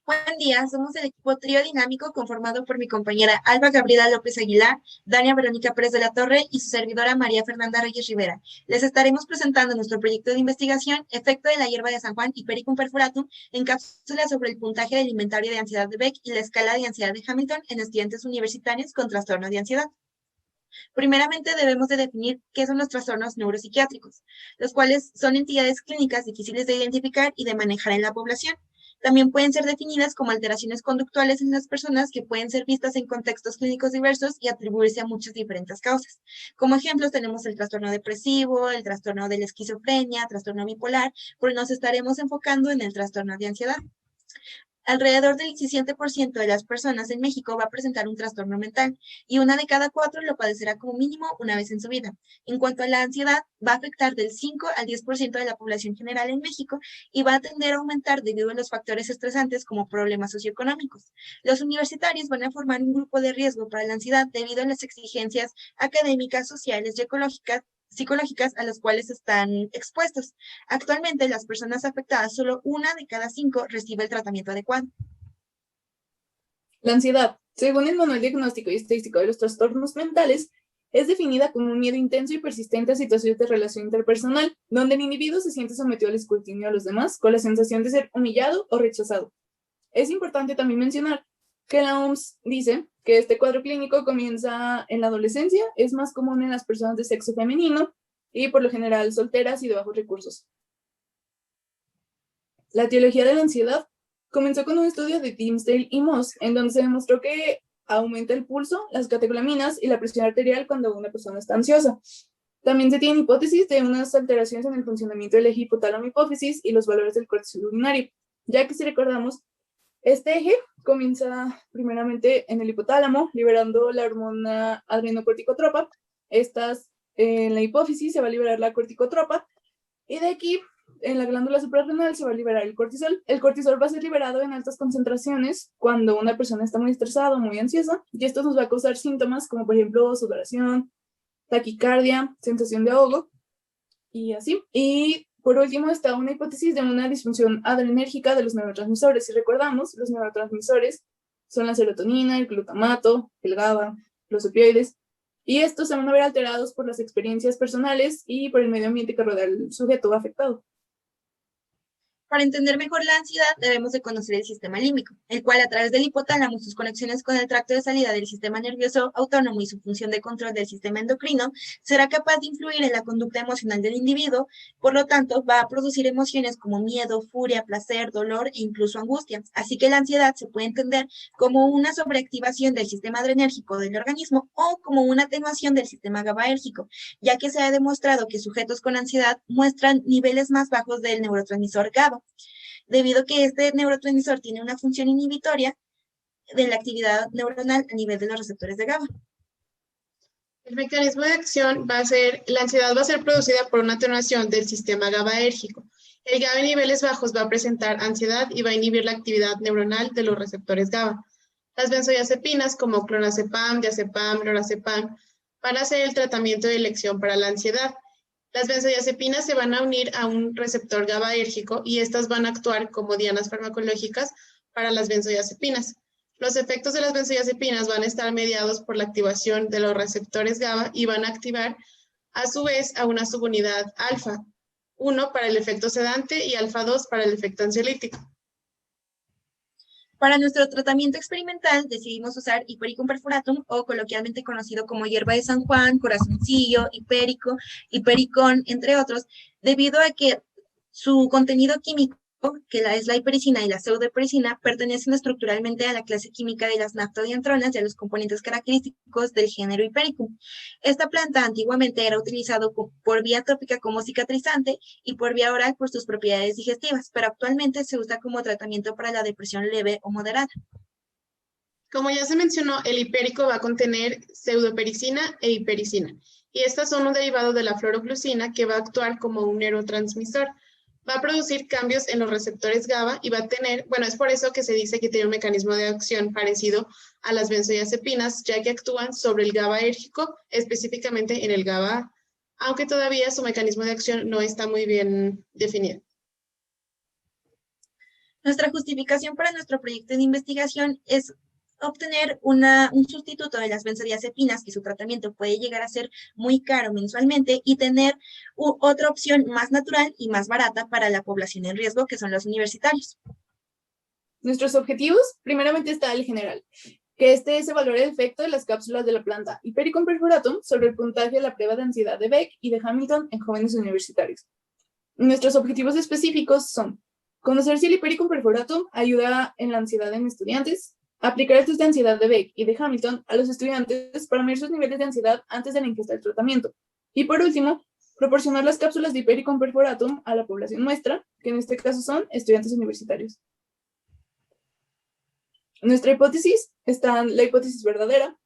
Buen día, somos el equipo Trío Dinámico conformado por mi compañera Alba Gabriela López Aguilar, Dania Verónica Pérez de la Torre y su servidora María Fernanda Reyes Rivera. Les estaremos presentando nuestro proyecto de investigación, Efecto de la hierba de San Juan Hipericum perforatum, en cápsula sobre el puntaje del inventario de ansiedad de Beck y la escala de ansiedad de Hamilton en estudiantes universitarios con trastorno de ansiedad. Primeramente debemos de definir qué son los trastornos neuropsiquiátricos, los cuales son entidades clínicas difíciles de identificar y de manejar en la población. También pueden ser definidas como alteraciones conductuales en las personas que pueden ser vistas en contextos clínicos diversos y atribuirse a muchas diferentes causas. Como ejemplos tenemos el trastorno depresivo, el trastorno de la esquizofrenia, trastorno bipolar, pero nos estaremos enfocando en el trastorno de ansiedad. Alrededor del 17% de las personas en México va a presentar un trastorno mental y una de cada cuatro lo padecerá como mínimo una vez en su vida. En cuanto a la ansiedad, va a afectar del 5 al 10% de la población general en México y va a tender a aumentar debido a los factores estresantes como problemas socioeconómicos. Los universitarios van a formar un grupo de riesgo para la ansiedad debido a las exigencias académicas, sociales y psicológicas a las cuales están expuestos. Actualmente, las personas afectadas, solo una de cada cinco recibe el tratamiento adecuado. La ansiedad, según el Manual Diagnóstico y Estadístico de los Trastornos Mentales, es definida como un miedo intenso y persistente a situaciones de relación interpersonal, donde el individuo se siente sometido al escrutinio de los demás con la sensación de ser humillado o rechazado. Es importante también mencionar que la OMS dice que este cuadro clínico comienza en la adolescencia, es más común en las personas de sexo femenino y por lo general solteras y de bajos recursos. La teología de la ansiedad comenzó con un estudio de Dimsdale y Moss, en donde se demostró que aumenta el pulso, las catecolaminas y la presión arterial cuando una persona está ansiosa. También se tienen hipótesis de unas alteraciones en el funcionamiento del eje hipotálamo-hipófisis y los valores del cortisol urinario, ya que si recordamos, este eje comienza primeramente en el hipotálamo, liberando la hormona adrenocorticotropa. En la hipófisis se va a liberar la corticotropa, y de aquí, en la glándula suprarrenal, se va a liberar el cortisol. El cortisol va a ser liberado en altas concentraciones cuando una persona está muy estresada o muy ansiosa, y esto nos va a causar síntomas como, por ejemplo, sudoración, taquicardia, sensación de ahogo, y así. Y por último está una hipótesis de una disfunción adrenérgica de los neurotransmisores. Si recordamos, los neurotransmisores son la serotonina, el glutamato, el GABA, los opioides, y estos se van a ver alterados por las experiencias personales y por el medio ambiente que rodea al sujeto afectado. Para entender mejor la ansiedad, debemos de conocer el sistema límbico, el cual a través del hipotálamo, sus conexiones con el tracto de salida del sistema nervioso autónomo y su función de control del sistema endocrino, será capaz de influir en la conducta emocional del individuo, por lo tanto, va a producir emociones como miedo, furia, placer, dolor e incluso angustia. Así que la ansiedad se puede entender como una sobreactivación del sistema adrenérgico del organismo o como una atenuación del sistema GABAérgico, ya que se ha demostrado que sujetos con ansiedad muestran niveles más bajos del neurotransmisor GABA, debido a que este neurotransmisor tiene una función inhibitoria de la actividad neuronal a nivel de los receptores de GABA. El mecanismo de acción la ansiedad va a ser producida por una atenuación del sistema GABAérgico. El GABA en niveles bajos va a presentar ansiedad y va a inhibir la actividad neuronal de los receptores GABA. Las benzodiazepinas como clonazepam, diazepam, lorazepam van a ser el tratamiento de elección para la ansiedad. Las benzodiazepinas se van a unir a un receptor GABAérgico y estas van a actuar como dianas farmacológicas para las benzodiazepinas. Los efectos de las benzodiazepinas van a estar mediados por la activación de los receptores GABA y van a activar a su vez a una subunidad alfa 1 para el efecto sedante y alfa 2 para el efecto ansiolítico. Para nuestro tratamiento experimental decidimos usar Hipericum perforatum, o coloquialmente conocido como hierba de San Juan, corazoncillo, hipérico, hipericón, entre otros, debido a que su contenido químico, que es la hipericina y la pseudohipericina, pertenecen estructuralmente a la clase química de las naftodiantronas y a los componentes característicos del género Hipericum. Esta planta antiguamente era utilizado por vía tópica como cicatrizante y por vía oral por sus propiedades digestivas, pero actualmente se usa como tratamiento para la depresión leve o moderada. Como ya se mencionó, el hipérico va a contener pseudopericina e hipericina, y estas son un derivado de la fluoroglucina que va a actuar como un neurotransmisor. Va a producir cambios en los receptores GABA y va a tener, es por eso que se dice que tiene un mecanismo de acción parecido a las benzodiazepinas, ya que actúan sobre el GABAérgico, específicamente en el GABA, aunque todavía su mecanismo de acción no está muy bien definido. Nuestra justificación para nuestro proyecto de investigación es obtener un sustituto de las benzodiazepinas, que su tratamiento puede llegar a ser muy caro mensualmente, y tener otra opción más natural y más barata para la población en riesgo, que son los universitarios. Nuestros objetivos, primeramente está el general, que es evaluar el efecto de las cápsulas de la planta Hipericum perfuratum sobre el puntaje de la prueba de ansiedad de Beck y de Hamilton en jóvenes universitarios. Nuestros objetivos específicos son conocer si el Hipericum perfuratum ayuda en la ansiedad en estudiantes, aplicar el test de ansiedad de Beck y de Hamilton a los estudiantes para medir sus niveles de ansiedad antes de la ingesta del tratamiento. Y por último, proporcionar las cápsulas de Hipericum perfuratum a la población muestra, que en este caso son estudiantes universitarios. Nuestra hipótesis está la hipótesis verdadera.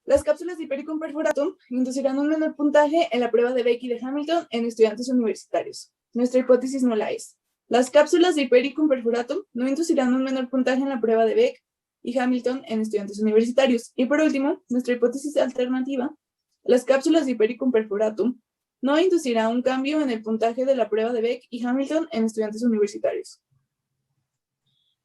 Las cápsulas de Hipericum perfuratum inducirán un menor puntaje en la prueba de Beck y de Hamilton en estudiantes universitarios. Nuestra hipótesis no la es. Las cápsulas de Hipericum perfuratum no inducirán un menor puntaje en la prueba de Beck y Hamilton en estudiantes universitarios. Y por último, nuestra hipótesis alternativa, las cápsulas de Hipericum perfuratum no inducirán un cambio en el puntaje de la prueba de Beck y Hamilton en estudiantes universitarios.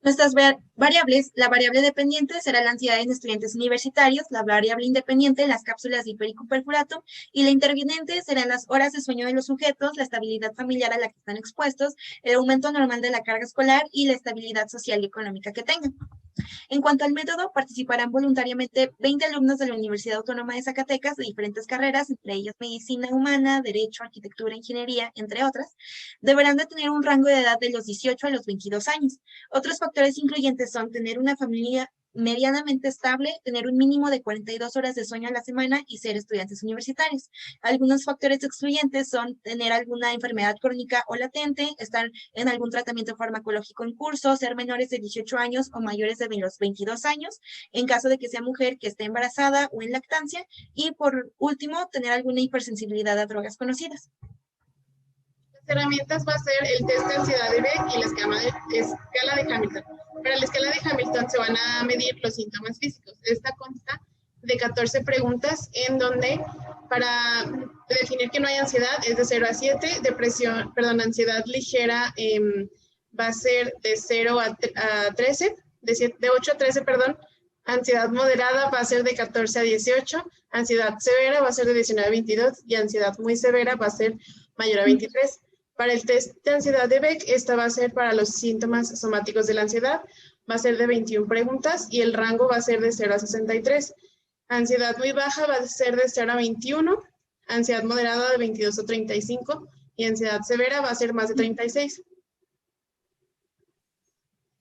Nuestras variables, la variable dependiente será la ansiedad en estudiantes universitarios, la variable independiente, las cápsulas de Hipericum perfuratum, y la interviniente serán las horas de sueño de los sujetos, la estabilidad familiar a la que están expuestos, el aumento normal de la carga escolar y la estabilidad social y económica que tengan. En cuanto al método, participarán voluntariamente 20 alumnos de la Universidad Autónoma de Zacatecas de diferentes carreras, entre ellas medicina humana, derecho, arquitectura, ingeniería, entre otras. Deberán de tener un rango de edad de los 18 a los 22 años. Otros factores incluyentes son tener una familia medianamente estable, tener un mínimo de 42 horas de sueño a la semana y ser estudiantes universitarios. Algunos factores excluyentes son tener alguna enfermedad crónica o latente, estar en algún tratamiento farmacológico en curso, ser menores de 18 años o mayores de los 22 años, en caso de que sea mujer que esté embarazada o en lactancia, y por último, tener alguna hipersensibilidad a drogas conocidas. Las herramientas va a ser el test de ansiedad de Beck y la escala de Hamilton. Para la escala de Hamilton se van a medir los síntomas físicos. Esta consta de 14 preguntas en donde para definir que no hay ansiedad es de 0 a 7, ansiedad ligera va a ser de 0 a 13, de 8 a 13, ansiedad moderada va a ser de 14 a 18, ansiedad severa va a ser de 19 a 22 y ansiedad muy severa va a ser mayor a 23. Para el test de ansiedad de Beck, esta va a ser para los síntomas somáticos de la ansiedad, va a ser de 21 preguntas y el rango va a ser de 0 a 63. Ansiedad muy baja va a ser de 0 a 21, ansiedad moderada de 22 a 35 y ansiedad severa va a ser más de 36.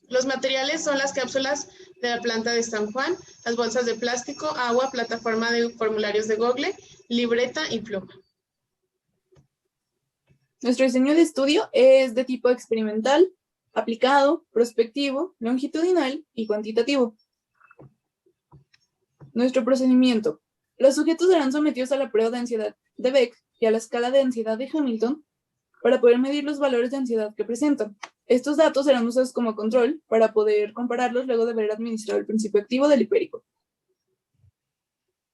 Los materiales son las cápsulas de la planta de San Juan, las bolsas de plástico, agua, plataforma de formularios de Google, libreta y pluma. Nuestro diseño de estudio es de tipo experimental, aplicado, prospectivo, longitudinal y cuantitativo. Nuestro procedimiento. Los sujetos serán sometidos a la prueba de ansiedad de Beck y a la escala de ansiedad de Hamilton para poder medir los valores de ansiedad que presentan. Estos datos serán usados como control para poder compararlos luego de haber administrado el principio activo del hipérico.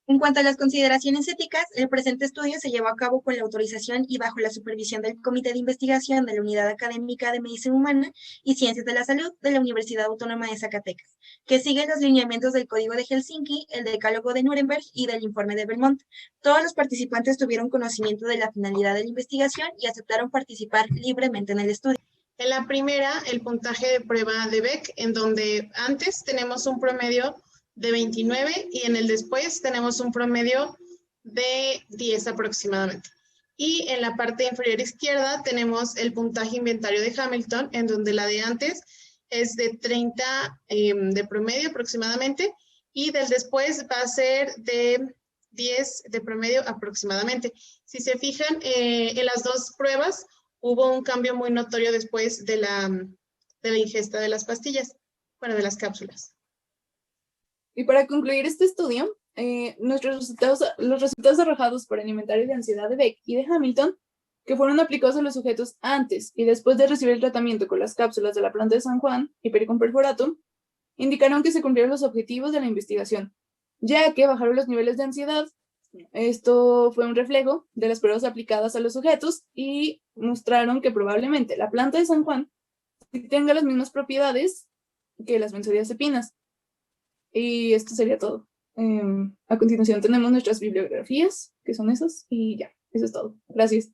En cuanto a las consideraciones éticas, el presente estudio se llevó a cabo con la autorización y bajo la supervisión del Comité de Investigación de la Unidad Académica de Medicina Humana y Ciencias de la Salud de la Universidad Autónoma de Zacatecas, que sigue los lineamientos del Código de Helsinki, el Decálogo de Nuremberg y del Informe de Belmont. Todos los participantes tuvieron conocimiento de la finalidad de la investigación y aceptaron participar libremente en el estudio. En la primera, el puntaje de prueba de Beck, en donde antes tenemos un promedio de 29 y en el después tenemos un promedio de 10 aproximadamente. Y en la parte inferior izquierda tenemos el puntaje inventario de Hamilton, en donde la de antes es de 30 de promedio aproximadamente y del después va a ser de 10 de promedio aproximadamente. Si se fijan, en las dos pruebas hubo un cambio muy notorio después de la ingesta de las pastillas, bueno, de las cápsulas. Y para concluir este estudio, los resultados arrojados por el inventario de ansiedad de Beck y de Hamilton, que fueron aplicados a los sujetos antes y después de recibir el tratamiento con las cápsulas de la planta de San Juan, Hipericum perfuratum, indicaron que se cumplieron los objetivos de la investigación, ya que bajaron los niveles de ansiedad. Esto fue un reflejo de las pruebas aplicadas a los sujetos y mostraron que probablemente la planta de San Juan tenga las mismas propiedades que las benzodiazepinas. Y esto sería todo. A continuación tenemos nuestras bibliografías, que son esas, y ya, eso es todo. Gracias.